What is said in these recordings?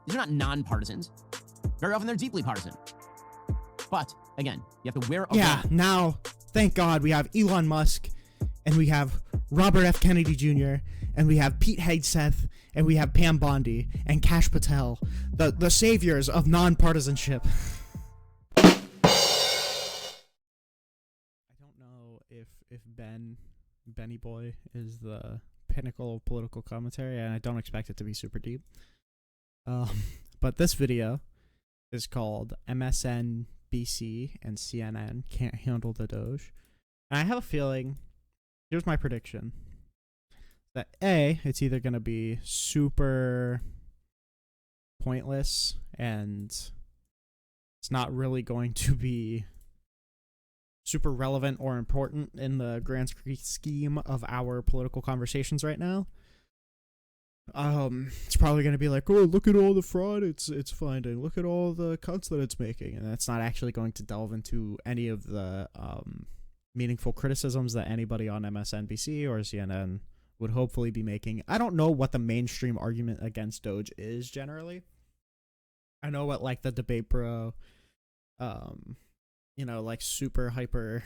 These are not nonpartisans. Very often they're deeply partisan. But, again, you have to wear a... Yeah, now, thank God, we have Elon Musk, and we have Robert F. Kennedy Jr., and we have Pete Hegseth, and we have Pam Bondi, and Kash Patel, the saviors of nonpartisanship. I don't know if Benny Boy is the pinnacle of political commentary, and I don't expect it to be super deep. But this video is called MSNBC and CNN Can't Handle the Doge. And I have a feeling, here's my prediction, that A, it's either going to be super pointless and it's not really going to be super relevant or important in the grand scheme of our political conversations right now. It's probably going to be like, oh, look at all the fraud it's finding. Look at all the cuts that it's making. And that's not actually going to delve into any of the meaningful criticisms that anybody on MSNBC or CNN would hopefully be making. I don't know what the mainstream argument against Doge is generally. I know what, like, the debate bro, like super hyper...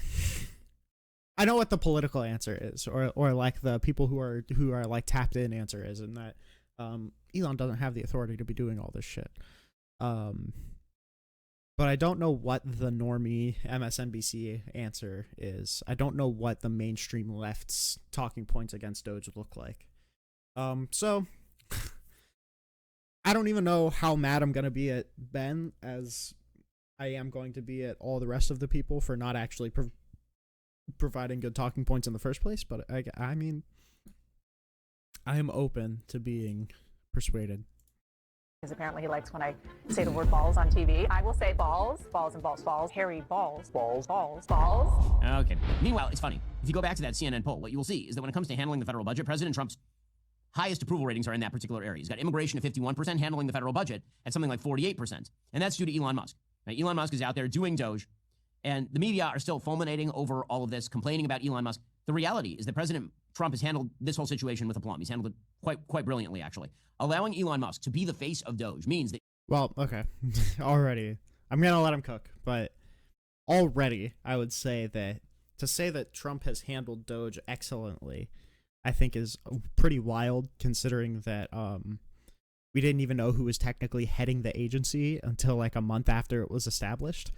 I know what the political answer is, or like the people who are like tapped in answer is, and that Elon doesn't have the authority to be doing all this shit. But I don't know what the normie MSNBC answer is. I don't know what the mainstream left's talking points against Doge look like. So I don't even know how mad I'm gonna be at Ben as I am going to be at all the rest of the people for not actually providing good talking points in the first place, but I mean, I am open to being persuaded. Because apparently he likes when I say the word balls on TV. I will say balls, balls and balls, balls, hairy balls, balls, balls, balls. Okay. Meanwhile, it's funny. If you go back to that CNN poll, what you will see is that when it comes to handling the federal budget, President Trump's highest approval ratings are in that particular area. He's got immigration at 51%, handling the federal budget at something like 48%. And that's due to Elon Musk. Now, Elon Musk is out there doing Doge. And the media are still fulminating over all of this, complaining about Elon Musk. The reality is that President Trump has handled this whole situation with aplomb. He's handled it quite brilliantly, actually. Allowing Elon Musk to be the face of Doge means that... Well, okay. Already. I'm going to let him cook. But already, I would say that to say that Trump has handled Doge excellently, I think is pretty wild, considering that we didn't even know who was technically heading the agency until like a month after it was established.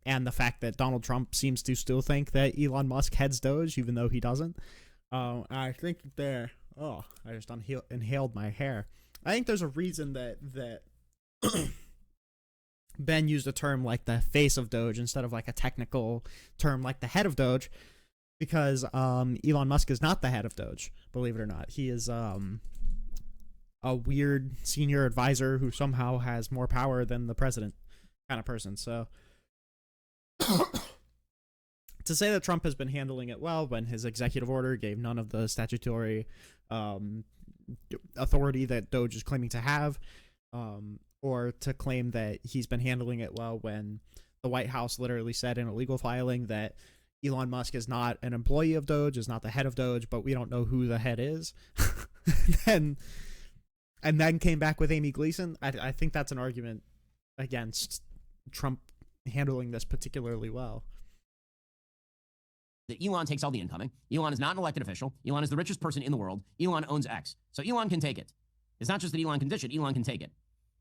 And the fact that Donald Trump seems to still think that Elon Musk heads Doge, even though he doesn't. I think there... Oh, I just inhaled my hair. I think there's a reason that Ben used a term like the face of Doge instead of like a technical term like the head of Doge, because Elon Musk is not the head of Doge, believe it or not. He is a weird senior advisor who somehow has more power than the president kind of person. So... to say that Trump has been handling it well when his executive order gave none of the statutory authority that Doge is claiming to have, or to claim that he's been handling it well when the White House literally said in a legal filing that Elon Musk is not an employee of Doge, is not the head of Doge, but we don't know who the head is. and then came back with Amy Gleason. I think that's an argument against Trump handling this particularly well. That Elon takes all the incoming. Elon is not an elected official. Elon is the richest person in the world. Elon owns X. So Elon can take it. It's not just that Elon can dish it. Elon can take it.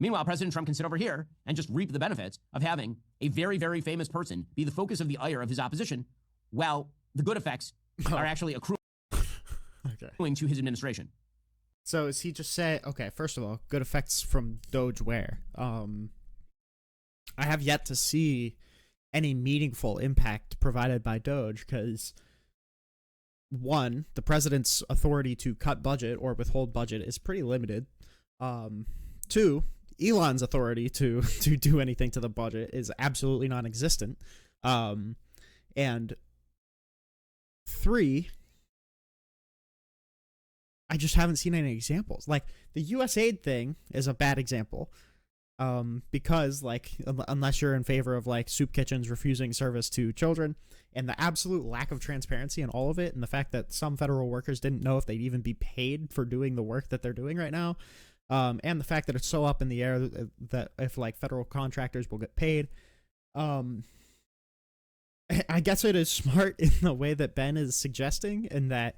Meanwhile, President Trump can sit over here and just reap the benefits of having a very, very famous person be the focus of the ire of his opposition, while the good effects are actually accruing to his administration. So is he just say, okay, first of all, good effects from Doge where? I have yet to see any meaningful impact provided by Doge, because one, the president's authority to cut budget or withhold budget is pretty limited. Two, Elon's authority to do anything to the budget is absolutely non-existent. And three, I just haven't seen any examples. Like, the USAID thing is a bad example. Because, like, unless you're in favor of, like, soup kitchens refusing service to children, and the absolute lack of transparency in all of it, and the fact that some federal workers didn't know if they'd even be paid for doing the work that they're doing right now, and the fact that it's so up in the air that if like federal contractors will get paid. I guess it is smart in the way that Ben is suggesting, in that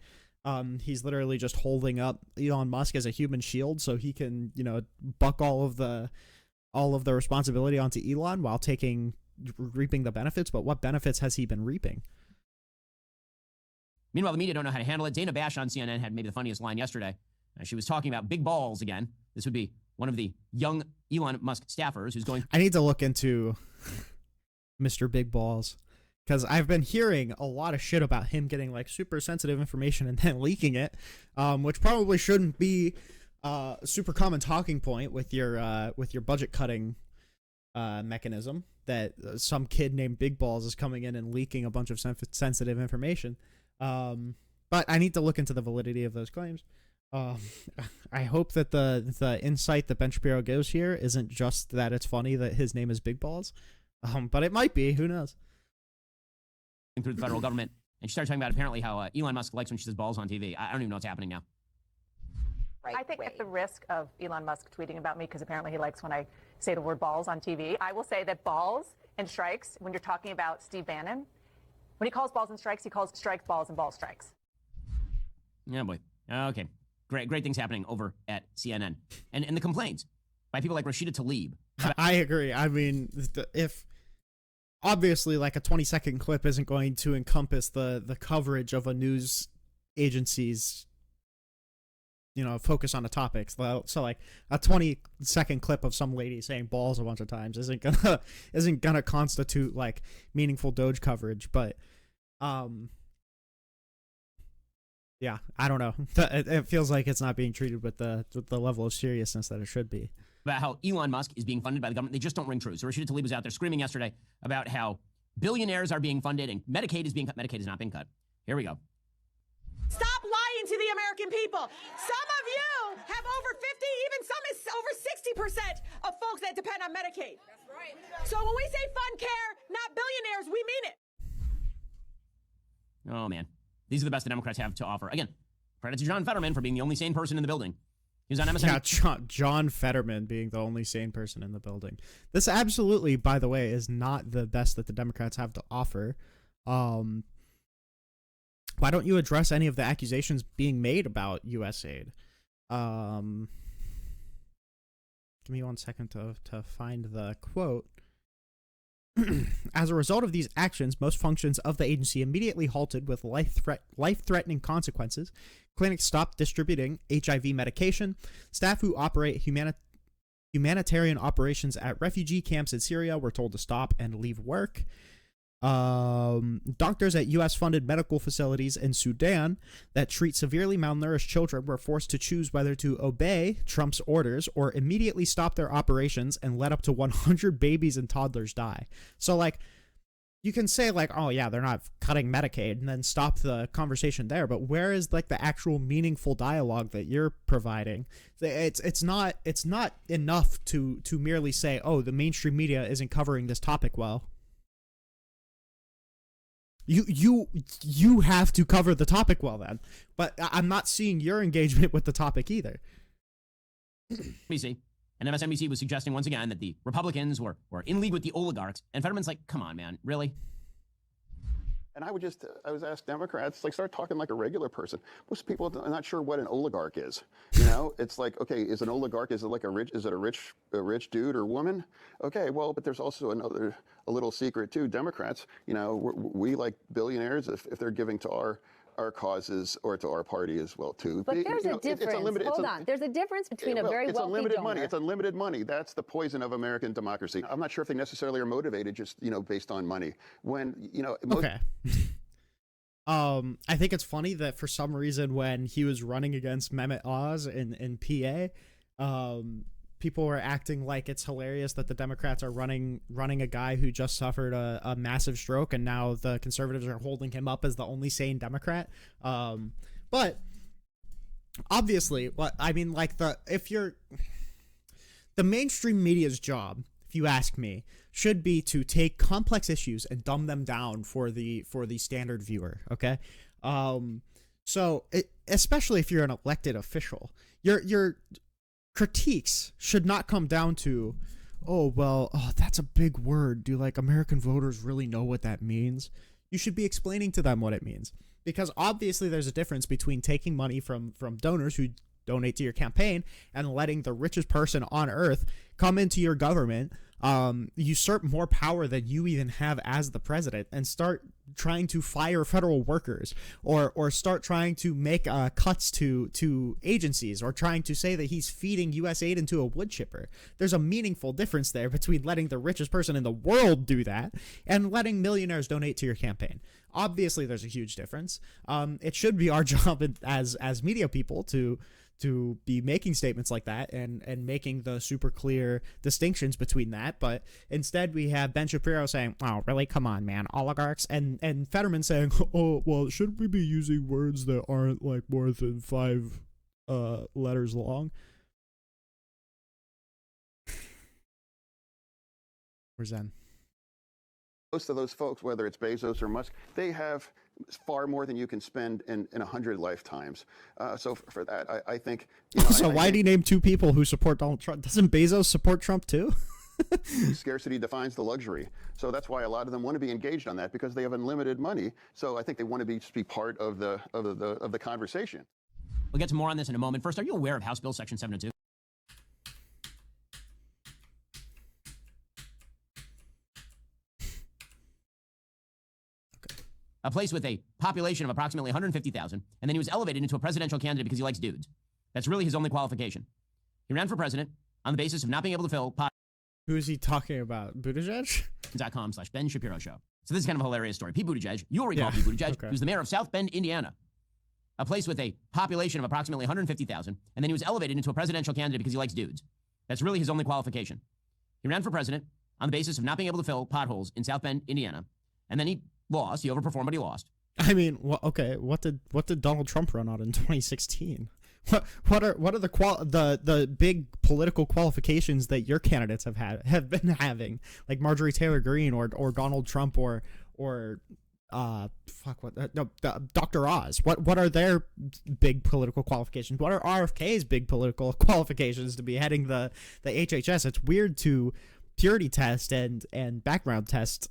he's literally just holding up Elon Musk as a human shield so he can, buck all of the responsibility onto Elon while reaping the benefits. But what benefits has he been reaping? Meanwhile, the media don't know how to handle it. Dana Bash on CNN had maybe the funniest line yesterday. She was talking about big balls again. This would be one of the young Elon Musk staffers who's going... I need to look into Mr. Big Balls, because I've been hearing a lot of shit about him getting like super sensitive information and then leaking it, which probably shouldn't be a super common talking point with your budget cutting mechanism, that some kid named Big Balls is coming in and leaking a bunch of sensitive information. But I need to look into the validity of those claims. I hope that the insight that Ben Shapiro gives here isn't just that it's funny that his name is Big Balls, but it might be. Who knows? Through the federal government, and she started talking about apparently how Elon Musk likes when she says balls on TV. I don't even know what's happening now. I think at the risk of Elon Musk tweeting about me, because apparently he likes when I say the word balls on TV, I will say that balls and strikes, when you're talking about Steve Bannon, when he calls balls and strikes, he calls strikes balls and ball strikes. Yeah, boy. Okay. Great things happening over at CNN. And the complaints by people like Rashida Tlaib. I agree. I mean, if obviously like a 20-second clip isn't going to encompass the coverage of a news agency's focus on a topic. So like a 20-second clip of some lady saying balls a bunch of times isn't gonna constitute like meaningful DOGE coverage. But yeah, I don't know. It feels like it's not being treated with the level of seriousness that it should be. About how Elon Musk is being funded by the government. They just don't ring true. So Rashida Tlaib was out there screaming yesterday about how billionaires are being funded and Medicaid is not being cut. Here we go. Stop lying to the American people. Some of you have over 50, even some is over 60% of folks that depend on Medicaid. That's right. So when we say fund care, not billionaires, we mean it. Oh, man. These are the best the Democrats have to offer. Again, credit to John Fetterman for being the only sane person in the building. He was on MSNBC. Yeah, John Fetterman being the only sane person in the building. This absolutely, by the way, is not the best that the Democrats have to offer. Why don't you address any of the accusations being made about USAID? Give me 1 second to find the quote. As a result of these actions, most functions of the agency immediately halted with life-threatening consequences. Clinics stopped distributing HIV medication. Staff who operate humanitarian operations at refugee camps in Syria were told to stop and leave work. Doctors at U.S.-funded medical facilities in Sudan that treat severely malnourished children were forced to choose whether to obey Trump's orders or immediately stop their operations and let up to 100 babies and toddlers die. So, like, you can say, like, oh, yeah, they're not cutting Medicaid and then stop the conversation there, but where is, like, the actual meaningful dialogue that you're providing? It's not enough to merely say, oh, the mainstream media isn't covering this topic well. You have to cover the topic well then, but I'm not seeing your engagement with the topic either. MSNBC, and MSNBC was suggesting once again that the Republicans were in league with the oligarchs, and Fetterman's like, come on, man, really? And I was asked Democrats, like, start talking like a regular person. Most people are not sure what an oligarch is. It's like, okay, is an oligarch, is it a rich dude or woman? Okay, well, but there's also a little secret too. Democrats, we like billionaires if they're giving to our causes or to our party as well too. But there's a difference. Hold on. There's a difference between a very wealthy unlimited donor. money. It's unlimited money. That's the poison of American democracy. I'm not sure if they necessarily are motivated just, based on money. When, Okay. I think it's funny that for some reason when he was running against Mehmet Oz in PA, people were acting like it's hilarious that the Democrats are running a guy who just suffered a massive stroke, and now the conservatives are holding him up as the only sane Democrat. But obviously, the mainstream media's job, if you ask me, should be to take complex issues and dumb them down for the standard viewer. Okay, especially if you're an elected official, you're critiques should not come down to, oh, well, oh, that's a big word. Do like American voters really know what that means? You should be explaining to them what it means, because obviously there's a difference between taking money from donors who donate to your campaign and letting the richest person on earth come into your government, usurp more power than you even have as the president, and start trying to fire federal workers, or start trying to make cuts to agencies, or trying to say that he's feeding U.S. aid into a wood chipper. There's a meaningful difference there between letting the richest person in the world do that and letting millionaires donate to your campaign. Obviously, there's a huge difference. It should be our job as media people to be making statements like that and making the super clear distinctions between that. But instead we have Ben Shapiro saying, oh, really? Come on, man. Oligarchs. And Fetterman saying, oh, well, shouldn't we be using words that aren't like more than 5 letters long? Where's Zen? Most of those folks, whether it's Bezos or Musk, they have far more than you can spend in 100 lifetimes. So for that, I think... So why do you name 2 people who support Donald Trump? Doesn't Bezos support Trump too? Scarcity defines the luxury. So that's why a lot of them want to be engaged on that, because they have unlimited money. So I think they want to be part of the conversation. We'll get to more on this in a moment. First, are you aware of House Bill Section 702? A place with a population of approximately 150,000, and then he was elevated into a presidential candidate because he likes dudes. That's really his only qualification. He ran for president on the basis of not being able to fill Who is he talking about? Buttigieg? .com/Ben Shapiro Show. So this is kind of a hilarious story. Pete Buttigieg, you'll recall Pete Buttigieg, Okay. who's the mayor of South Bend, Indiana. A place with a population of approximately 150,000, and then he was elevated into a presidential candidate because he likes dudes. That's really his only qualification. He ran for president on the basis of not being able to fill potholes in South Bend, Indiana, and then he lost. He overperformed, but he lost. I mean, okay. What did Donald Trump run on in 2016? What are the big political qualifications that your candidates have been having, like Marjorie Taylor Greene or Donald Trump or Dr. Oz? What are their big political qualifications? What are RFK's big political qualifications to be heading the HHS? It's weird to purity test and background test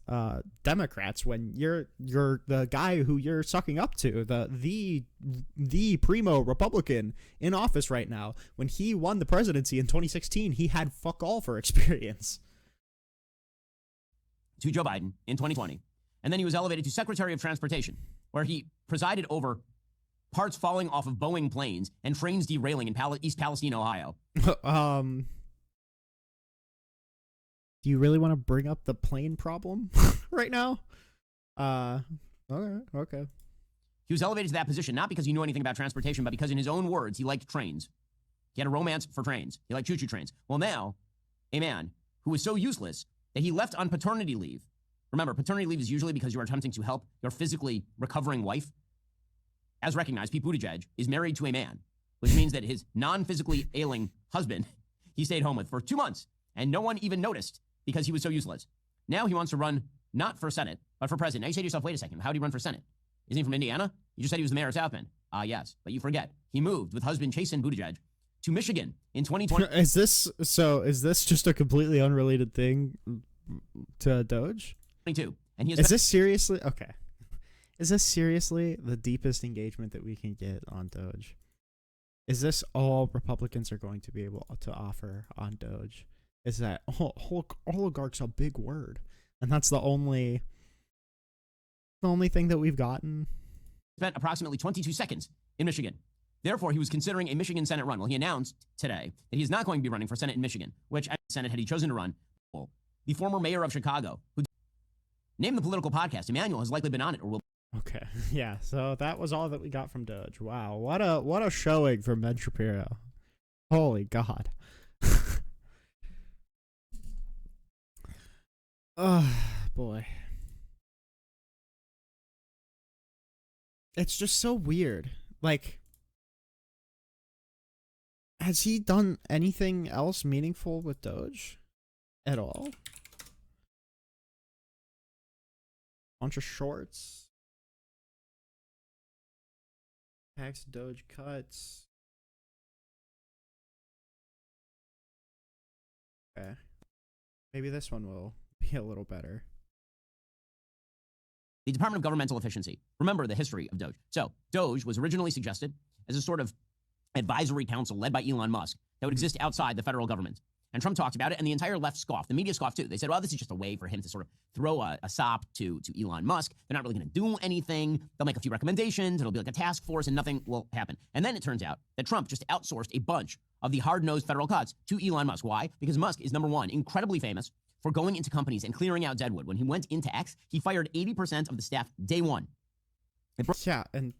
Democrats when you're the guy who you're sucking up to, the primo Republican in office right now. When he won the presidency in 2016, he had fuck all for experience. To Joe Biden in 2020. And then he was elevated to Secretary of Transportation, where he presided over parts falling off of Boeing planes and trains derailing in East Palestine, Ohio. Do you really want to bring up the plane problem right now? Okay. He was elevated to that position not because he knew anything about transportation, but because in his own words, he liked trains. He had a romance for trains. He liked choo-choo trains. Well, now, a man who was so useless that he left on paternity leave. Remember, paternity leave is usually because you are attempting to help your physically recovering wife. As recognized, Pete Buttigieg is married to a man, which means that his non-physically ailing husband, he stayed home with for 2 months, and no one even noticed because he was so useless. Now he wants to run not for Senate, but for president. Now you say to yourself, wait a second, how did he run for Senate? Isn't he from Indiana? You just said he was the mayor of South Bend. Yes, but you forget. He moved with husband Chasten Buttigieg to Michigan in 2020. Is this just a completely unrelated thing to Doge? 22. And he is this seriously okay? Is this seriously the deepest engagement that we can get on Doge? Is this all Republicans are going to be able to offer on Doge? Is that oligarch's a big word, and that's the only thing that we've gotten? Spent approximately 22 seconds in Michigan. Therefore, he was considering a Michigan Senate run. Well, he announced today that he's not going to be running for Senate in Michigan, which at the Senate had he chosen to run. The former mayor of Chicago, who named the political podcast, Emmanuel has likely been on it or will. Okay, yeah. So that was all that we got from Doge. Wow, what a showing from Ben Shapiro. Holy God. Oh, boy. It's just so weird. Like, has he done anything else meaningful with Doge at all? Bunch of shorts. Tax Doge cuts. Okay. Maybe this one will be a little better. The Department of Governmental Efficiency. Remember the history of DOGE. So DOGE was originally suggested as a sort of advisory council led by Elon Musk that would exist outside the federal government. And Trump talked about it, and the entire left scoffed. The media scoffed too. They said, well, this is just a way for him to sort of throw a sop to Elon Musk. They're not really going to do anything. They'll make a few recommendations. It'll be like a task force, and nothing will happen. And then it turns out that Trump just outsourced a bunch of the hard-nosed federal cuts to Elon Musk. Why? Because Musk is, number one, incredibly famous for going into companies and clearing out deadwood. When he went into X, he fired 80% of the staff day one. Yeah, and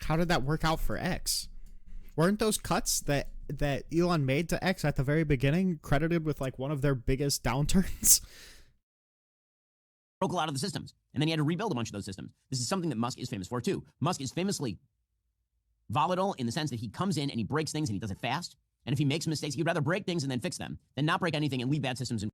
how did that work out for X? Weren't those cuts that Elon made to X at the very beginning credited with like one of their biggest downturns? Broke a lot of the systems, and then he had to rebuild a bunch of those systems. This is something that Musk is famous for too. Musk is famously volatile in the sense that he comes in and he breaks things and he does it fast. And if he makes mistakes, he'd rather break things and then fix them than not break anything and leave bad systems in.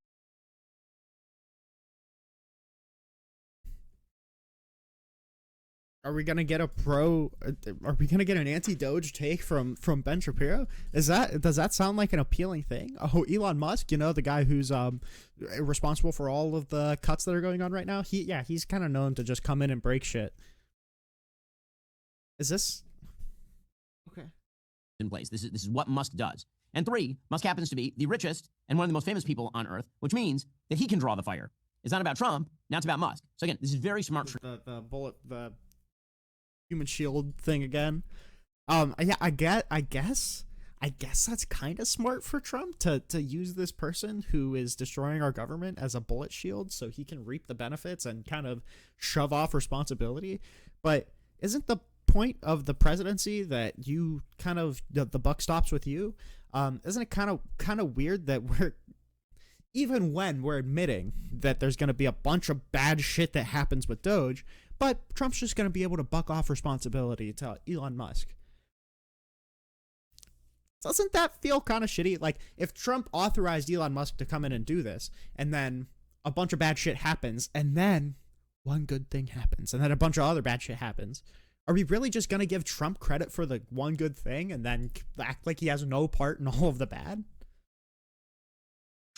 Are we gonna get an anti-Doge take from Ben Shapiro? Does that sound like an appealing thing? Oh, Elon Musk, the guy who's responsible for all of the cuts that are going on right now. He's kind of known to just come in and break shit. Is this okay? In place. This is what Musk does. And three, Musk happens to be the richest and one of the most famous people on Earth, which means that he can draw the fire. It's not about Trump. Now it's about Musk. So again, this is very smart. The human shield thing again. Yeah, I guess that's kind of smart for Trump to use this person who is destroying our government as a bullet shield so he can reap the benefits and kind of shove off responsibility. But isn't the point of the presidency that you kind of the buck stops with you? Isn't it kind of weird that even when we're admitting that there's going to be a bunch of bad shit that happens with Doge, but Trump's just going to be able to buck off responsibility to Elon Musk? Doesn't that feel kind of shitty? Like, if Trump authorized Elon Musk to come in and do this, and then a bunch of bad shit happens, and then one good thing happens, and then a bunch of other bad shit happens, are we really just going to give Trump credit for the one good thing and then act like he has no part in all of the bad?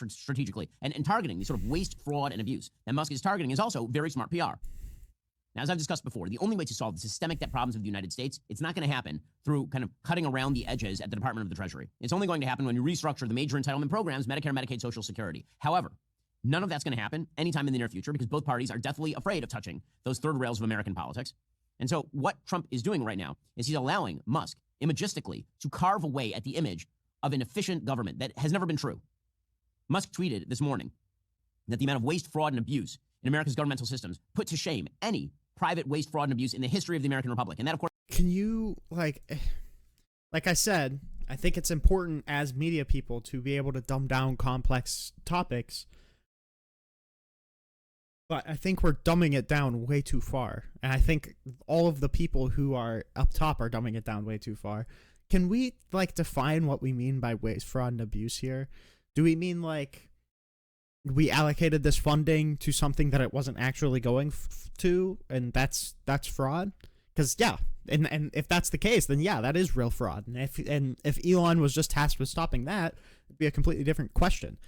Strategically and targeting the sort of waste, fraud, and abuse that Musk is targeting is also very smart PR. Now, as I've discussed before, the only way to solve the systemic debt problems of the United States, it's not going to happen through kind of cutting around the edges at the Department of the Treasury. It's only going to happen when you restructure the major entitlement programs, Medicare, Medicaid, Social Security. However, none of that's going to happen anytime in the near future because both parties are deathly afraid of touching those third rails of American politics. And so what Trump is doing right now is he's allowing Musk imagistically to carve away at the image of an efficient government that has never been true. Musk tweeted this morning that the amount of waste, fraud, and abuse in America's governmental systems put to shame any private waste, fraud, and abuse in the history of the American Republic. And that, of course... Can you, like I said, I think it's important as media people to be able to dumb down complex topics, but I think we're dumbing it down way too far. And I think all of the people who are up top are dumbing it down way too far. Can we, define what we mean by waste, fraud, and abuse here? Do we mean, we allocated this funding to something that it wasn't actually going to, and that's fraud? Because, yeah, and if that's the case, then, yeah, that is real fraud. And if Elon was just tasked with stopping that, it'd be a completely different question.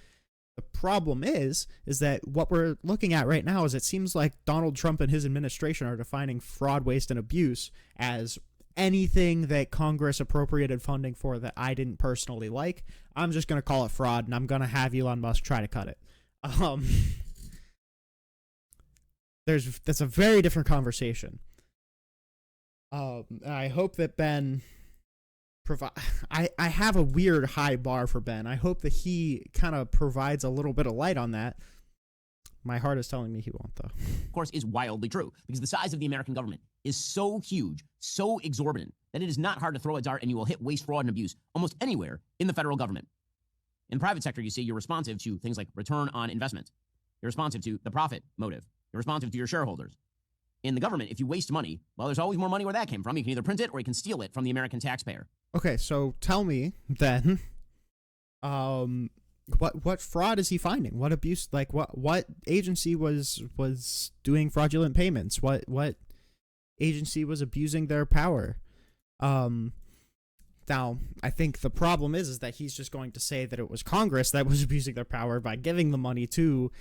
The problem is that what we're looking at right now is it seems like Donald Trump and his administration are defining fraud, waste, and abuse as anything that Congress appropriated funding for that I didn't personally like. I'm just going to call it fraud, and I'm going to have Elon Musk try to cut it. That's a very different conversation. I hope that Ben I have a weird high bar for Ben. I hope that he kind of provides a little bit of light on that. My heart is telling me he won't, though. Of course, is wildly true because the size of the American government is so huge, so exorbitant, that it is not hard to throw a dart and you will hit waste, fraud, and abuse almost anywhere in the federal government. In the private sector, you see, you're responsive to things like return on investment. You're responsive to the profit motive. You're responsive to your shareholders. In the government, if you waste money, well, there's always more money where that came from. You can either print it or you can steal it from the American taxpayer. Okay, so tell me then, what fraud is he finding? What abuse? What agency was doing fraudulent payments? What agency was abusing their power? Now, I think the problem is that he's just going to say that it was Congress that was abusing their power by giving the money to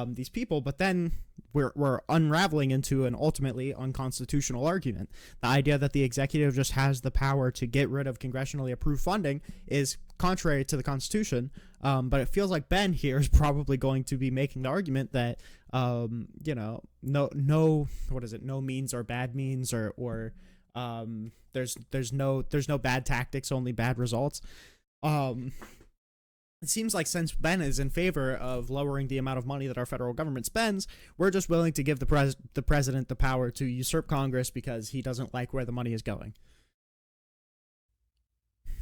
these people, but then we're unraveling into an ultimately unconstitutional argument. The idea that the executive just has the power to get rid of congressionally approved funding is contrary to the Constitution, but it feels like Ben here is probably going to be making the argument that, no means or bad means, or there's no bad tactics, only bad results. It seems like since Ben is in favor of lowering the amount of money that our federal government spends, we're just willing to give the president the power to usurp Congress because he doesn't like where the money is going.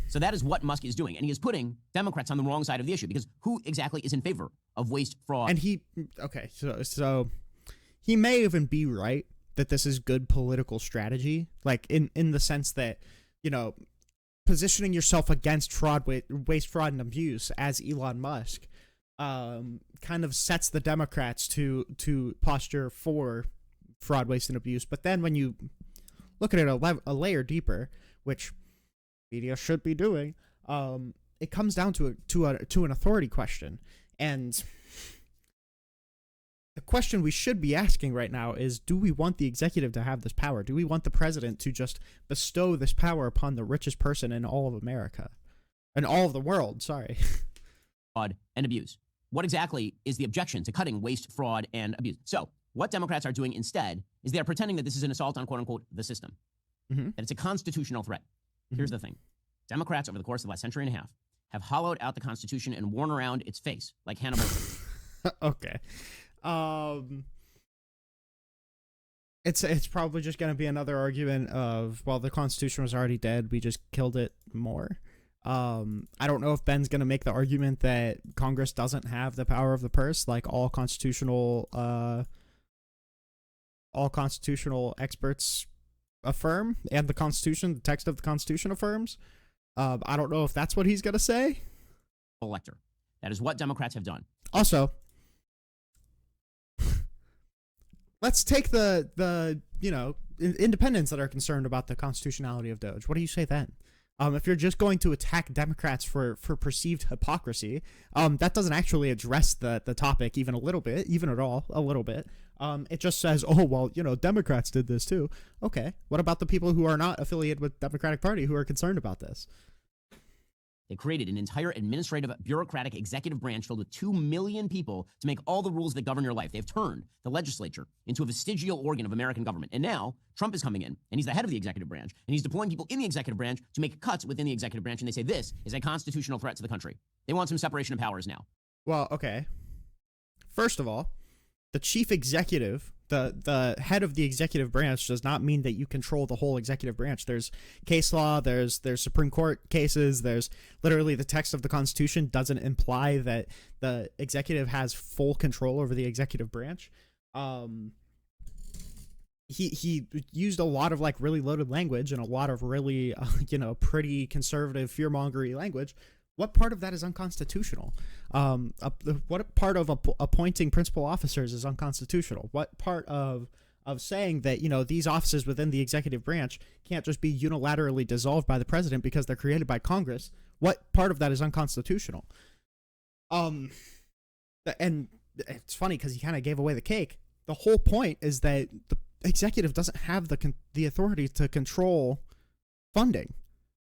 So that is what Musk is doing, and he is putting Democrats on the wrong side of the issue, because who exactly is in favor of waste, fraud? And so he may even be right that this is good political strategy, like in the sense that, positioning yourself against fraud, waste, fraud, and abuse as Elon Musk kind of sets the Democrats to posture for fraud, waste, and abuse. But then when you look at it a layer deeper, which media should be doing, it comes down to an authority question. And the question we should be asking right now is, do we want the executive to have this power? Do we want the president to just bestow this power upon the richest person in all of America? In all of the world, sorry. Fraud and abuse. What exactly is the objection to cutting waste, fraud, and abuse? So what Democrats are doing instead is they're pretending that this is an assault on, quote unquote, the system, that it's a constitutional threat. Here's the thing. Democrats over the course of the last century and a half have hollowed out the Constitution and worn around its face like Hannibal. Okay. It's probably just going to be another argument of, well, the Constitution was already dead, we just killed it more. I don't know if Ben's going to make the argument that Congress doesn't have the power of the purse, like all constitutional experts affirm, and the Constitution, the text of the Constitution affirms. I don't know if that's what he's going to say. Elector. That is what Democrats have done. Also, let's take the independents that are concerned about the constitutionality of DOGE. What do you say then? If you're just going to attack Democrats for perceived hypocrisy, that doesn't actually address the topic even a little bit, even at all, a little bit. It just says, oh, well, Democrats did this too. Okay, what about the people who are not affiliated with the Democratic Party who are concerned about this? They created an entire administrative, bureaucratic, executive branch filled with 2 million people to make all the rules that govern your life. They've turned the legislature into a vestigial organ of American government. And now Trump is coming in, and he's the head of the executive branch, and he's deploying people in the executive branch to make cuts within the executive branch, and they say this is a constitutional threat to the country. They want some separation of powers now. Well, okay. First of all, the chief executive, the head of the executive branch, does not mean that you control the whole executive branch. There's case law, there's Supreme Court cases, there's literally the text of the Constitution doesn't imply that the executive has full control over the executive branch. He used a lot of like really loaded language and a lot of really pretty conservative fear-mongery language. What part of that is unconstitutional? What part of appointing principal officers is unconstitutional? What part of saying that, these offices within the executive branch can't just be unilaterally dissolved by the president because they're created by Congress? What part of that is unconstitutional? And it's funny because he kind of gave away the cake. The whole point is that the executive doesn't have the authority to control funding.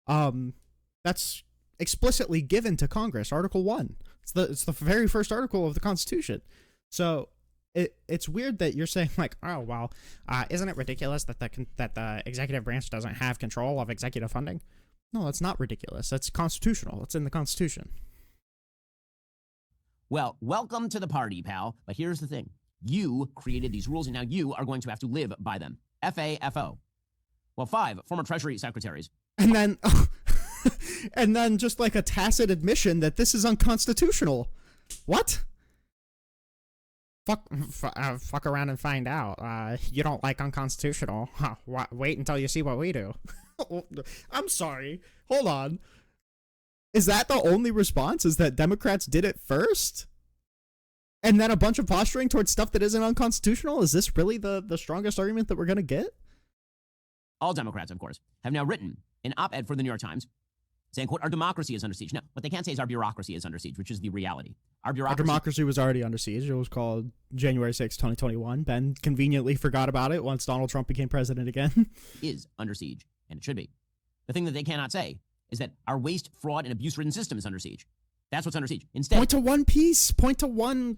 That's explicitly given to Congress, Article 1. It's the very first article of the Constitution. So it's weird that you're saying like, oh well, isn't it ridiculous that the executive branch doesn't have control of executive funding? No, that's not ridiculous. That's constitutional. It's in the Constitution. Well, welcome to the party, pal. But here's the thing. You created these rules, and now you are going to have to live by them. FAFO. Well, 5 former Treasury secretaries. And then... and then just like a tacit admission that this is unconstitutional. What? Fuck around and find out. You don't like unconstitutional. Huh, wait until you see what we do. I'm sorry. Hold on. Is that the only response? Is that Democrats did it first? And then a bunch of posturing towards stuff that isn't unconstitutional? Is this really the strongest argument that we're going to get? All Democrats, of course, have now written an op-ed for the New York Times saying, quote, our democracy is under siege. No, what they can't say is our bureaucracy is under siege, which is the reality. Our Our democracy was already under siege. It was called January 6, 2021. Ben conveniently forgot about it once Donald Trump became president again. is under siege, and it should be. The thing that they cannot say is that our waste, fraud, and abuse-ridden system is under siege. That's what's under siege. Instead, point to one piece. Point to one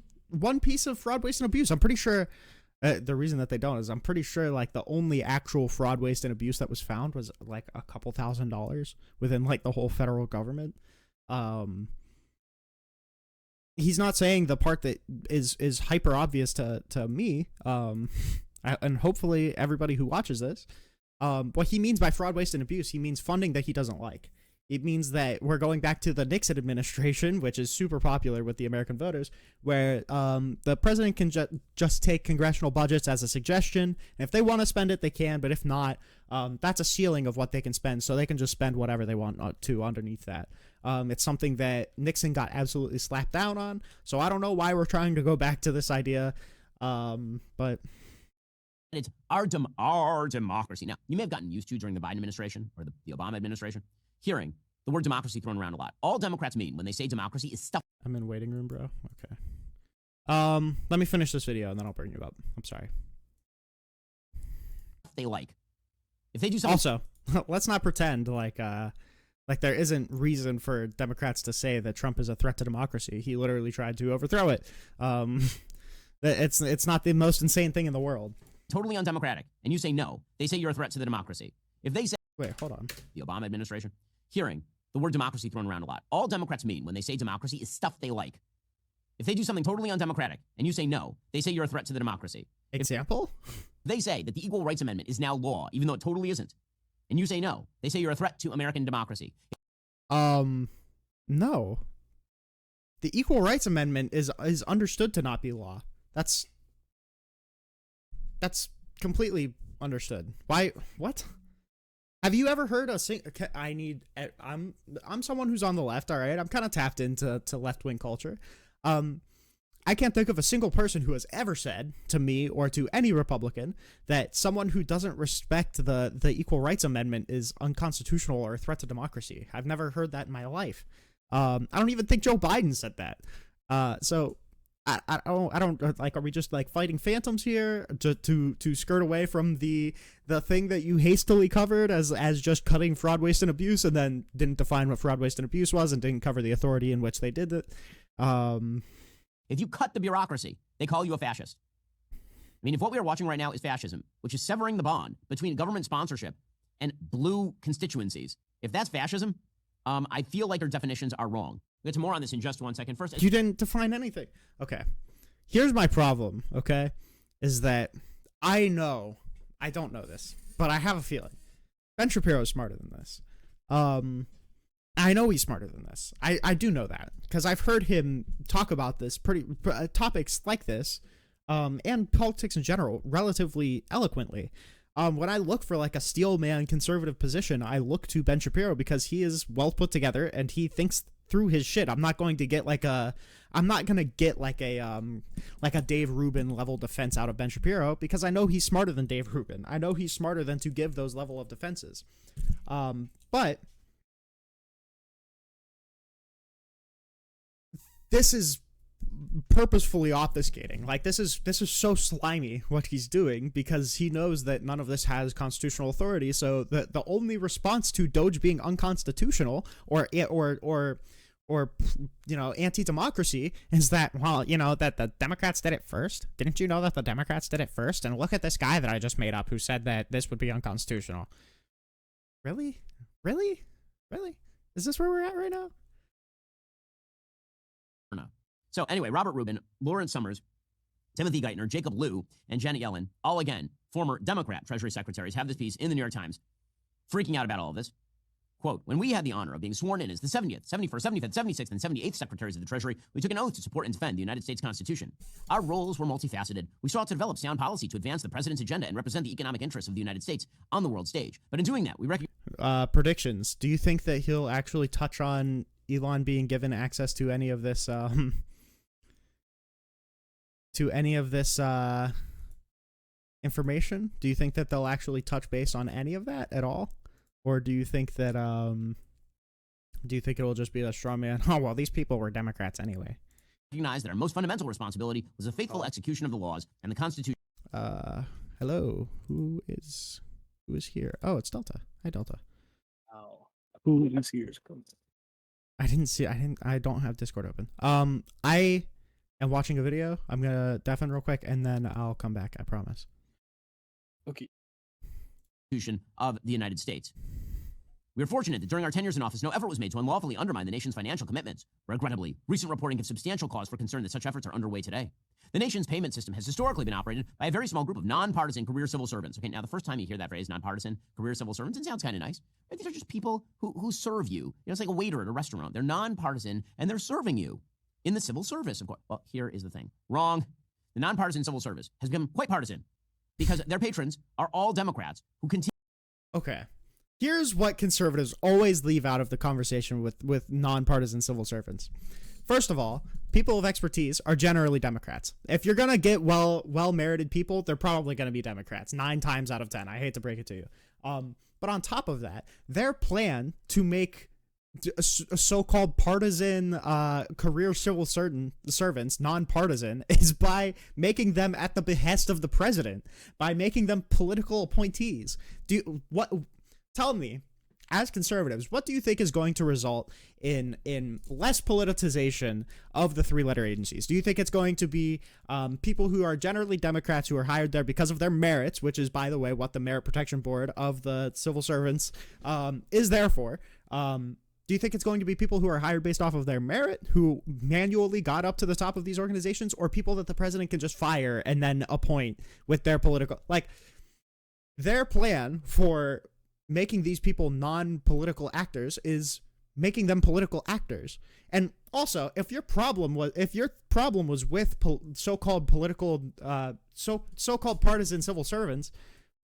piece of fraud, waste, and abuse. I'm pretty sure the reason that they don't is I'm pretty sure like the only actual fraud, waste, and abuse that was found was like a couple $1,000s within like the whole federal government. He's not saying the part that is hyper obvious to me, and hopefully everybody who watches this. What he means by fraud, waste, and abuse, he means funding that he doesn't like. It means that we're going back to the Nixon administration, which is super popular with the American voters, where the president can just take congressional budgets as a suggestion. And if they want to spend it, they can. But if not, that's a ceiling of what they can spend. So they can just spend whatever they want to underneath that. It's something that Nixon got absolutely slapped down on. So I don't know why we're trying to go back to this idea. But it's our democracy. Now, you may have gotten used to during the Biden administration or the Obama administration hearing the word democracy thrown around a lot. All Democrats mean when they say democracy is stuff. I'm in waiting room, bro. Okay. Let me finish this video and then I'll bring you up. I'm sorry. They like. If they do something. Also, let's not pretend like there isn't reason for Democrats to say that Trump is a threat to democracy. He literally tried to overthrow it. It's not the most insane thing in the world. Totally undemocratic. And you say no. They say you're a threat to the democracy. If they say. Wait, hold on. The Obama administration hearing the word democracy thrown around a lot. All Democrats mean when they say democracy is stuff they like. If they do something totally undemocratic and you say no, they say you're a threat to the democracy. Example? If they say that the Equal Rights Amendment is now law, even though it totally isn't, and you say no, they say you're a threat to American democracy. No. The Equal Rights Amendment is understood to not be law. That's completely understood. Why? What? Have you ever heard I'm someone who's on the left, all right? I'm kind of tapped into left-wing culture. I can't think of a single person who has ever said to me or to any Republican that someone who doesn't respect the Equal Rights Amendment is unconstitutional or a threat to democracy. I've never heard that in my life. I don't even think Joe Biden said that. So I don't like, are we just like fighting phantoms here to skirt away from the thing that you hastily covered as just cutting fraud, waste, and abuse, and then didn't define what fraud, waste, and abuse was and didn't cover the authority in which they did it? If you cut the bureaucracy, they call you a fascist. I mean, if what we are watching right now is fascism, which is severing the bond between government sponsorship and blue constituencies, if that's fascism, I feel like our definitions are wrong. We'll get to more on this in just 1 second. First, you didn't define anything. Okay. Here's my problem, okay, is that I don't know this, but I have a feeling. Ben Shapiro is smarter than this. I know he's smarter than this. I do know that because I've heard him talk about this topics like this, and politics in general relatively eloquently. When I look for like a steel man conservative position, I look to Ben Shapiro because he is well put together and he thinks through his shit. I'm not going to get like a Dave Rubin level defense out of Ben Shapiro because I know he's smarter than Dave Rubin. I know he's smarter than to give those level of defenses. But this is purposefully obfuscating. Like this is so slimy what he's doing because he knows that none of this has constitutional authority. So the only response to DOGE being unconstitutional or anti-democracy is that, well, that the Democrats did it first. Didn't you know that the Democrats did it first? And look at this guy that I just made up who said that this would be unconstitutional. Really? Is this where we're at right now? No. So anyway, Robert Rubin, Lawrence Summers, Timothy Geithner, Jacob Lew, and Janet Yellen, all again, former Democrat Treasury secretaries, have this piece in the New York Times, freaking out about all of this. Quote, when we had the honor of being sworn in as the 70th, 71st, 75th, 76th, and 78th Secretaries of the Treasury, we took an oath to support and defend the United States Constitution. Our roles were multifaceted. We sought to develop sound policy to advance the president's agenda and represent the economic interests of the United States on the world stage. But in doing that, we recognize... predictions. Do you think that he'll actually touch on Elon being given access to any of this, information? Do you think that they'll actually touch base on any of that at all? Or do you think that Do you think it will just be a straw man? Oh, well, these people were Democrats anyway. Recognize that our most fundamental responsibility was the faithful execution of the laws and the Constitution. Hello. Who is here? Oh, it's Delta. Hi, Delta. Oh, who is here? I don't have Discord open. I am watching a video. I'm gonna deafen real quick and then I'll come back. I promise. Okay. Constitution of the United States. We are fortunate that during our tenures in office, no effort was made to unlawfully undermine the nation's financial commitments. Regrettably, recent reporting gives substantial cause for concern that such efforts are underway today. The nation's payment system has historically been operated by a very small group of nonpartisan career civil servants. Okay, now the first time you hear that phrase, nonpartisan career civil servants, it sounds kind of nice. But these are just people who serve you. You know, it's like a waiter at a restaurant. They're nonpartisan and they're serving you in the civil service. Of course. Well, here is the thing. Wrong. The nonpartisan civil service has become quite partisan because their patrons are all Democrats who continue. Okay. Here's what conservatives always leave out of the conversation with nonpartisan civil servants. First of all, people of expertise are generally Democrats. If you're going to get well-merited people, they're probably going to be Democrats 9 times out of 10. I hate to break it to you. But on top of that, their plan to make a so-called partisan career civil servants nonpartisan is by making them at the behest of the president, by making them political appointees. Tell me, as conservatives, what do you think is going to result in less politicization of the 3-letter agencies? Do you think it's going to be people who are generally Democrats who are hired there because of their merits, which is, by the way, what the Merit Protection Board of the civil servants is there for? Do you think it's going to be people who are hired based off of their merit, who manually got up to the top of these organizations, or people that the president can just fire and then appoint with their political... Like, their plan for making these people non-political actors is making them political actors. And also, if your problem was with so-called partisan civil servants,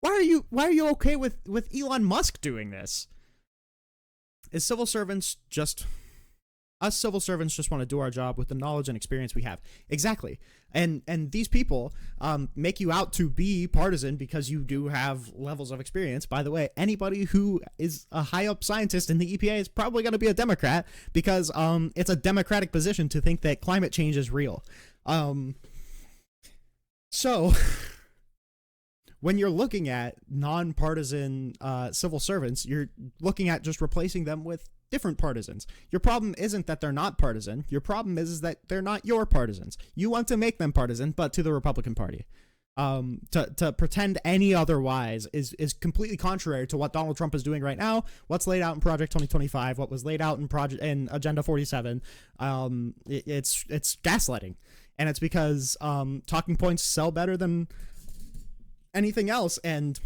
why are you okay with Elon Musk doing this? Us civil servants just want to do our job with the knowledge and experience we have. Exactly. And these people make you out to be partisan because you do have levels of experience. By the way, anybody who is a high up scientist in the EPA is probably going to be a Democrat because it's a Democratic position to think that climate change is real. So when you're looking at nonpartisan civil servants, you're looking at just replacing them with different partisans. Your problem isn't that they're not partisan. Your problem is that they're not your partisans. You want to make them partisan, but to the Republican Party. To pretend any otherwise is completely contrary to what Donald Trump is doing right now, what's laid out in Project 2025, what was laid out in Agenda 47. It's gaslighting. And it's because talking points sell better than anything else, and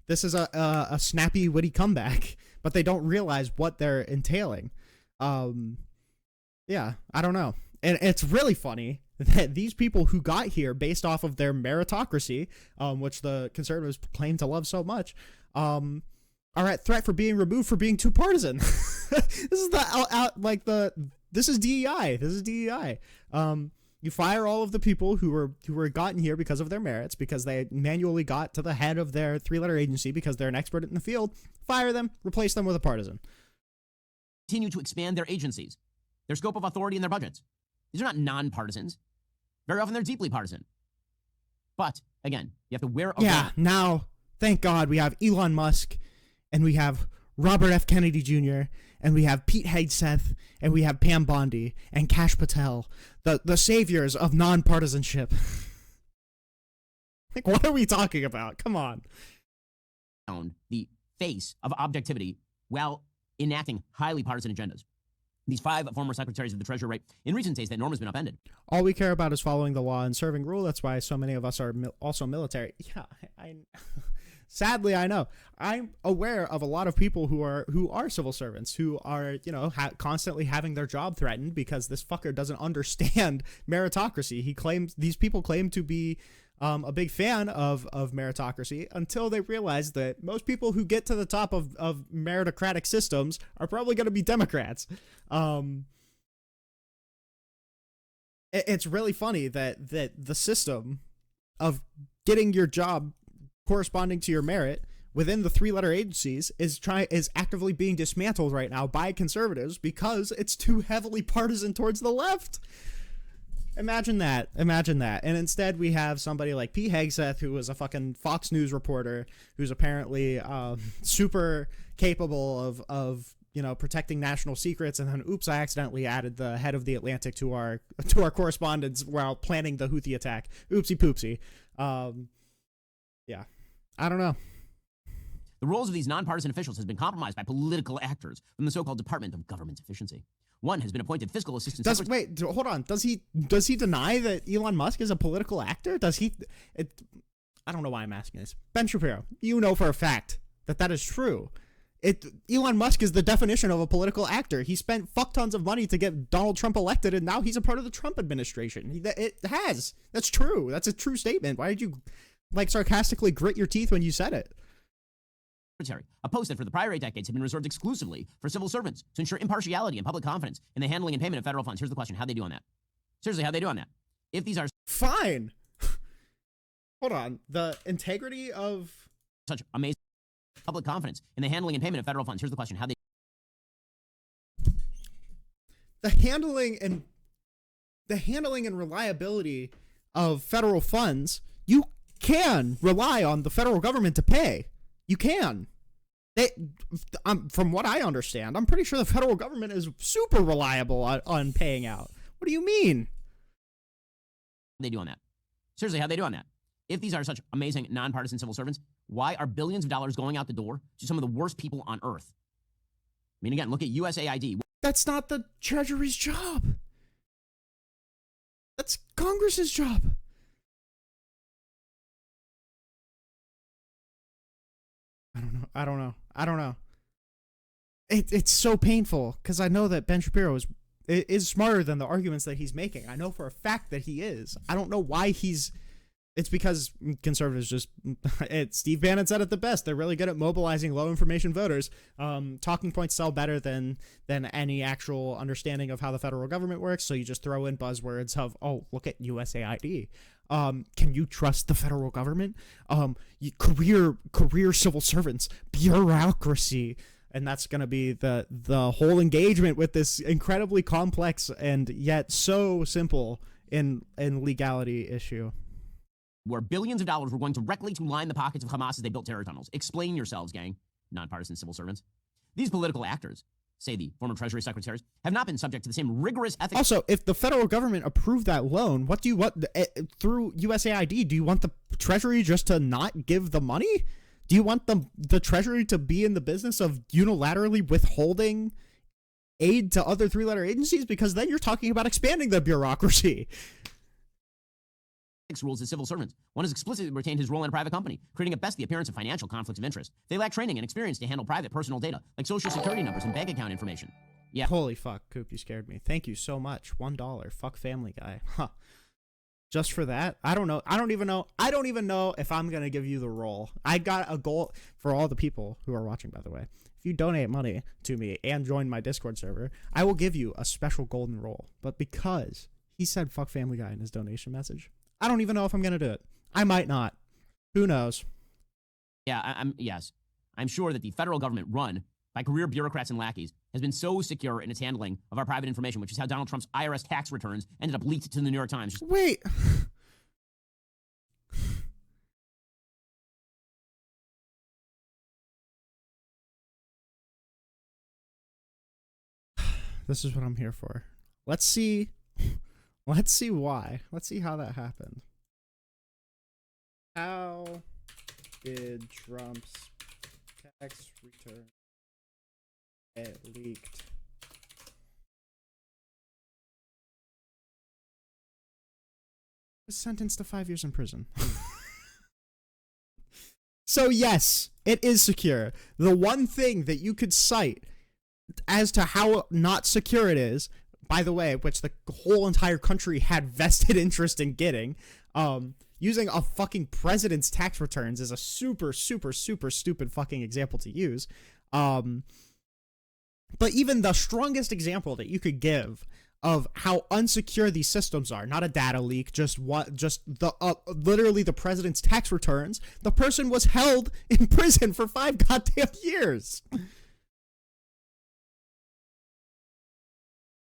this is a snappy, witty comeback, but they don't realize what they're entailing. Yeah, I don't know. And it's really funny that these people who got here based off of their meritocracy, which the conservatives claim to love so much, are at threat for being removed for being too partisan. This is this is DEI. This is DEI. You fire all of the people who were gotten here because of their merits, because they manually got to the head of their 3-letter agency because they're an expert in the field. Fire them, replace them with a partisan. Continue to expand their agencies, their scope of authority, and their budgets. These are not nonpartisans. Very often they're deeply partisan. But, again, you have to wear a... Yeah, now, thank God, we have Elon Musk, and we have Robert F. Kennedy Jr., and we have Pete Hegseth, and we have Pam Bondi, and Kash Patel, the saviors of nonpartisanship. Like, what are we talking about? Come on. The face of objectivity while enacting highly partisan agendas. These 5 former secretaries of the Treasury write, in recent days, that norm has been upended. All we care about is following the law and serving rule. That's why so many of us are also military. Yeah, sadly, I know. I'm aware of a lot of people who are civil servants, who are, constantly having their job threatened because this fucker doesn't understand meritocracy. These people claim to be a big fan of meritocracy until they realize that most people who get to the top of meritocratic systems are probably going to be Democrats. It's really funny that the system of getting your job corresponding to your merit within the three-letter agencies is actively being dismantled right now by conservatives because it's too heavily partisan towards the left. Imagine that. And instead we have somebody like Pete Hegseth, who was a fucking Fox News reporter, who's apparently super capable of protecting national secrets, and then oops, I accidentally added the head of the Atlantic to our correspondence while planning the Houthi attack. Oopsie poopsie. Yeah. I don't know. The roles of these nonpartisan officials has been compromised by political actors from the so-called Department of Government Efficiency. One has been appointed fiscal assistant. Wait, hold on. Does he deny that Elon Musk is a political actor? I don't know why I'm asking this. Ben Shapiro, you know for a fact that is true. Elon Musk is the definition of a political actor. He spent fuck tons of money to get Donald Trump elected, and now he's a part of the Trump administration. That's true. That's a true statement. Why did you sarcastically grit your teeth when you said it? A post that for the prior 8 decades had been reserved exclusively for civil servants to ensure impartiality and public confidence in the handling and payment of federal funds. Here's the question: how'd they do on that? Seriously, how'd they do on that? If these are fine, hold on, the integrity of such amazing public confidence in the handling and payment of federal funds. Here's the question: how they the handling and reliability of federal funds, you can rely on the federal government to pay. You can. From what I understand, I'm pretty sure the federal government is super reliable on paying out. What do you mean? They do on that? Seriously, how they do on that? If these are such amazing nonpartisan civil servants, why are billions of dollars going out the door to some of the worst people on earth? I mean, again, look at USAID. That's not the Treasury's job. That's Congress's job. I don't know. It's so painful because I know that Ben Shapiro is smarter than the arguments that he's making. I know for a fact that he is. I don't know why it's because conservatives Steve Bannon said it the best. They're really good at mobilizing low information voters. Talking points sell better than any actual understanding of how the federal government works. So you just throw in buzzwords of, oh, look at USAID. Can you trust the federal government? Career civil servants, bureaucracy. And that's going to be the whole engagement with this incredibly complex and yet so simple in legality issue. Where billions of dollars were going directly to line the pockets of Hamas as they built terror tunnels. Explain yourselves, gang. Nonpartisan civil servants. These political actors, say the former Treasury secretaries, have not been subject to the same rigorous ethics. Also, if the federal government approved that loan, what do you want through USAID? Do you want the Treasury just to not give the money? Do you want the Treasury to be in the business of unilaterally withholding aid to other three-letter agencies? Because then you're talking about expanding the bureaucracy. Rules as civil servants. One has explicitly retained his role in a private company, creating at best the appearance of financial conflicts of interest. They lack training and experience to handle private personal data, like social security numbers and bank account information. Yeah. Holy fuck, Coop, you scared me. Thank you so much. $1. Fuck Family Guy. Huh. Just for that? I don't know. I don't even know if I'm going to give you the role. I got a goal for all the people who are watching, by the way. If you donate money to me and join my Discord server, I will give you a special golden role. But because he said fuck Family Guy in his donation message, I don't even know if I'm going to do it. I might not. Who knows? Yeah, I'm sure that the federal government run by career bureaucrats and lackeys has been so secure in its handling of our private information, which is how Donald Trump's IRS tax returns ended up leaked to the New York Times. Wait. This is what I'm here for. Let's see why. Let's see how that happened. How did Trump's tax return get leaked? Was sentenced to 5 years in prison. So yes, it is secure. The one thing that you could cite as to how not secure it is, by the way, which the whole entire country had vested interest in getting, using a fucking president's tax returns is a super, super, super stupid fucking example to use. But even the strongest example that you could give of how unsecure these systems are. Not a data leak, just the literally the president's tax returns. The person was held in prison for 5 goddamn years.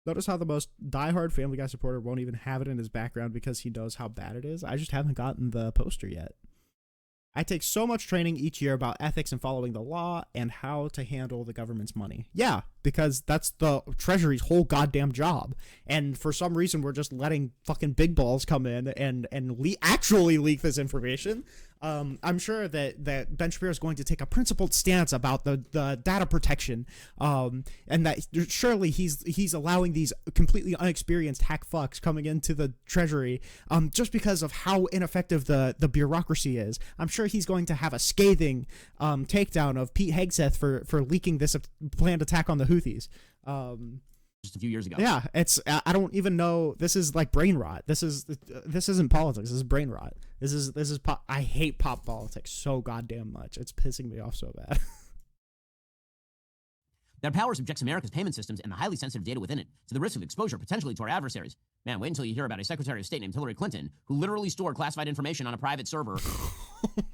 Notice how the most diehard Family Guy supporter won't even have it in his background because he knows how bad it is. I just haven't gotten the poster yet. I take so much training each year about ethics and following the law and how to handle the government's money. Yeah, because that's the Treasury's whole goddamn job. And for some reason, we're just letting fucking big balls come in and actually leak this information. I'm sure that Ben Shapiro is going to take a principled stance about the data protection, and that surely he's allowing these completely unexperienced hack fucks coming into the Treasury just because of how ineffective the bureaucracy is. I'm sure he's going to have a scathing takedown of Pete Hegseth for leaking this planned attack on the Houthis. Just a few years ago. Yeah, I don't even know. This is like brain rot. This isn't politics. This is brain rot. This is pop. I hate pop politics so goddamn much. It's pissing me off so bad. Their power subjects America's payment systems and the highly sensitive data within it to the risk of exposure potentially to our adversaries. Man, wait until you hear about a Secretary of State named Hillary Clinton who literally stored classified information on a private server. Oh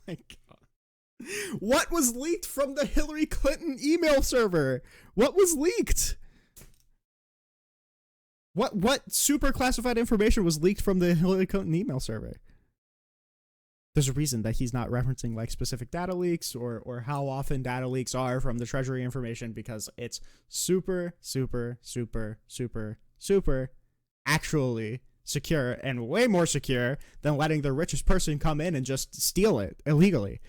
my god. What was leaked from the Hillary Clinton email server? What was leaked? What super classified information was leaked from the Hillary Clinton email server? There's a reason that he's not referencing like specific data leaks or how often data leaks are from the Treasury information, because it's super, super, super, super, super actually secure, and way more secure than letting the richest person come in and just steal it illegally.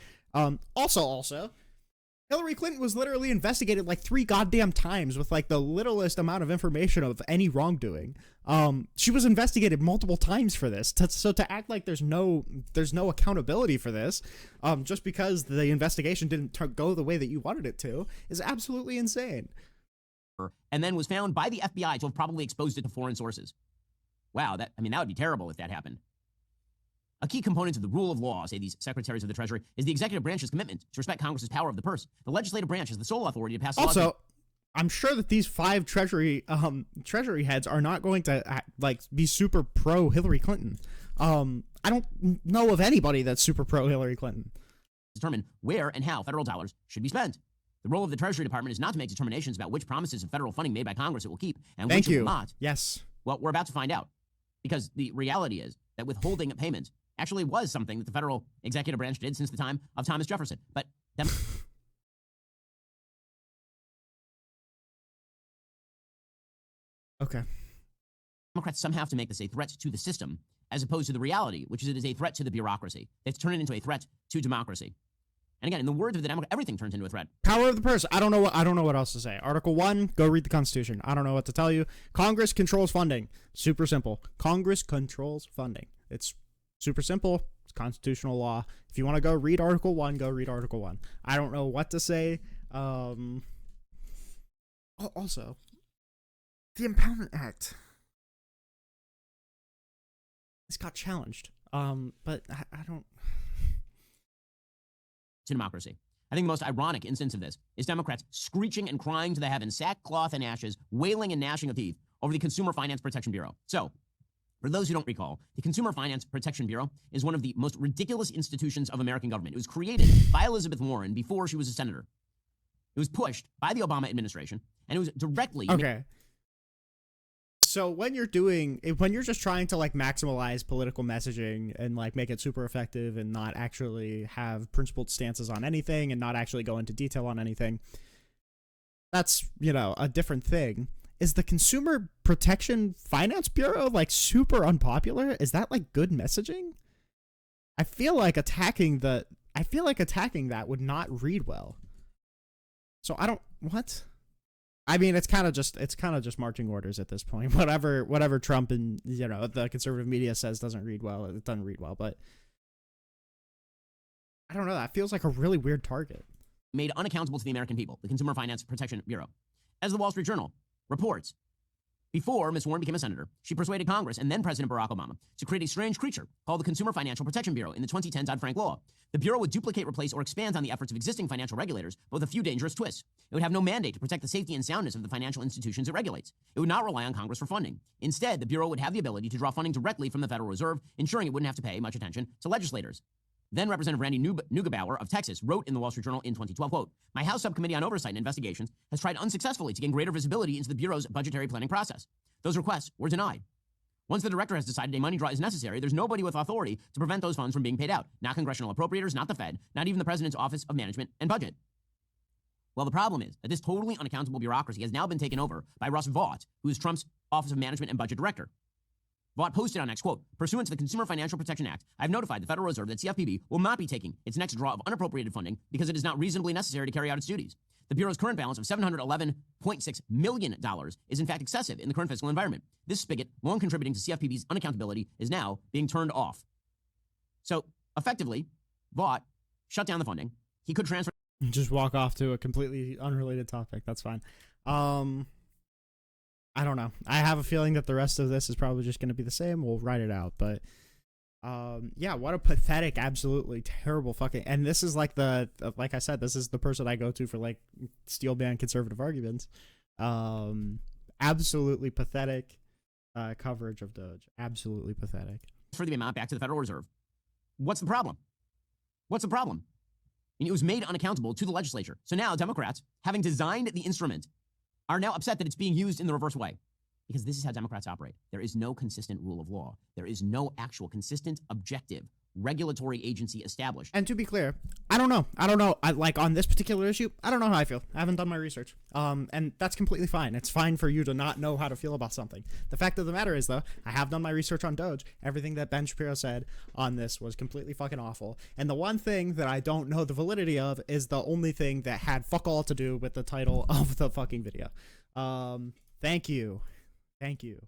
Also, Hillary Clinton was literally investigated like 3 goddamn times with like the littlest amount of information of any wrongdoing. She was investigated multiple times for this. So to act like there's no accountability for this, just because the investigation didn't go the way that you wanted it to, is absolutely insane. And then was found by the FBI to have probably exposed it to foreign sources. Wow, that would be terrible if that happened. A key component of the rule of law, say these secretaries of the Treasury, is the executive branch's commitment to respect Congress's power of the purse. The legislative branch has the sole authority to pass laws. Also, I'm sure that these 5 Treasury heads are not going to be super pro Hillary Clinton. I don't know of anybody that's super pro Hillary Clinton. Determine where and how federal dollars should be spent. The role of the Treasury Department is not to make determinations about which promises of federal funding made by Congress it will keep and which it will not. Yes. Well, we're about to find out, because the reality is that withholding a payment actually was something that the federal executive branch did since the time of Thomas Jefferson. But okay. Democrats somehow have to make this a threat to the system, as opposed to the reality, which is it is a threat to the bureaucracy. They have to turn it into a threat to democracy. And again, in the words of the Democrat, everything turns into a threat. Power of the purse. I don't know what else to say. Article 1, go read the Constitution. I don't know what to tell you. Congress controls funding. Super simple. Congress controls funding. It's super simple. It's constitutional law. If you want to go read Article 1, go read Article 1. I don't know what to say. Also, the Impoundment Act. This got challenged. But I don't... To democracy. I think the most ironic instance of this is Democrats screeching and crying to the heavens, sackcloth and ashes, wailing and gnashing of teeth over the Consumer Finance Protection Bureau. So, for those who don't recall, the Consumer Finance Protection Bureau is one of the most ridiculous institutions of American government. It was created by Elizabeth Warren before she was a senator. It was pushed by the Obama administration, and it was directly... Okay. So when you're just trying to like maximize political messaging and like make it super effective and not actually have principled stances on anything and not actually go into detail on anything, that's, a different thing. Is the Consumer Protection Finance Bureau like super unpopular? Is that like good messaging? I feel like attacking that would not read well. So what? I mean, it's kind of just marching orders at this point. Whatever Trump and the conservative media says doesn't read well. It doesn't read well, but I don't know. That feels like a really weird target. Made unaccountable to the American people, the Consumer Finance Protection Bureau. As the Wall Street Journal reports, Before Ms. Warren became a senator, she persuaded Congress and then President Barack Obama to create a strange creature called the Consumer Financial Protection Bureau in the 2010 Dodd-Frank law. The Bureau would duplicate, replace, or expand on the efforts of existing financial regulators, but with a few dangerous twists. It would have no mandate to protect the safety and soundness of the financial institutions it regulates. It would not rely on Congress for funding. Instead, the Bureau would have the ability to draw funding directly from the Federal Reserve, ensuring it wouldn't have to pay much attention to legislators. Then Representative Randy Neugebauer of Texas wrote in the Wall Street Journal in 2012, quote, "My House Subcommittee on Oversight and Investigations has tried unsuccessfully to gain greater visibility into the Bureau's budgetary planning process. Those requests were denied. Once the director has decided a money draw is necessary, there's nobody with authority to prevent those funds from being paid out. Not congressional appropriators, not the Fed, not even the President's Office of Management and Budget." Well, the problem is that this totally unaccountable bureaucracy has now been taken over by Russ Vought, who is Trump's Office of Management and Budget Director. Vought posted on X, quote, "Pursuant to the Consumer Financial Protection Act, I've notified the Federal Reserve that CFPB will not be taking its next draw of unappropriated funding because it is not reasonably necessary to carry out its duties. The Bureau's current balance of $711.6 million is in fact excessive in the current fiscal environment. This spigot, long contributing to CFPB's unaccountability, is now being turned off." So, effectively, Vought shut down the funding. He could transfer... Just walk off to a completely unrelated topic. That's fine. I don't know. I have a feeling that the rest of this is probably just going to be the same. We'll write it out. But, yeah, what a pathetic, absolutely terrible fucking... And this is like like I said, this is the person I go to for, like, steel band conservative arguments. Absolutely pathetic coverage of DOGE. Absolutely pathetic. For the amount back to the Federal Reserve. What's the problem? What's the problem? I mean, it was made unaccountable to the legislature. So now Democrats, having designed the instrument, are now upset that it's being used in the reverse way. Because this is how Democrats operate. There is no consistent rule of law. There is no actual consistent, objective, regulatory agency established. And to be clear, I don't know. Like on this particular issue, I don't know how I feel. I haven't done my research. And that's completely fine. It's fine for you to not know how to feel about something. The fact of the matter is, though, I have done my research on DOGE. Everything that Ben Shapiro said on this was completely fucking awful. And the one thing that I don't know the validity of is the only thing that had fuck all to do with the title of the fucking video. Thank you. Thank you.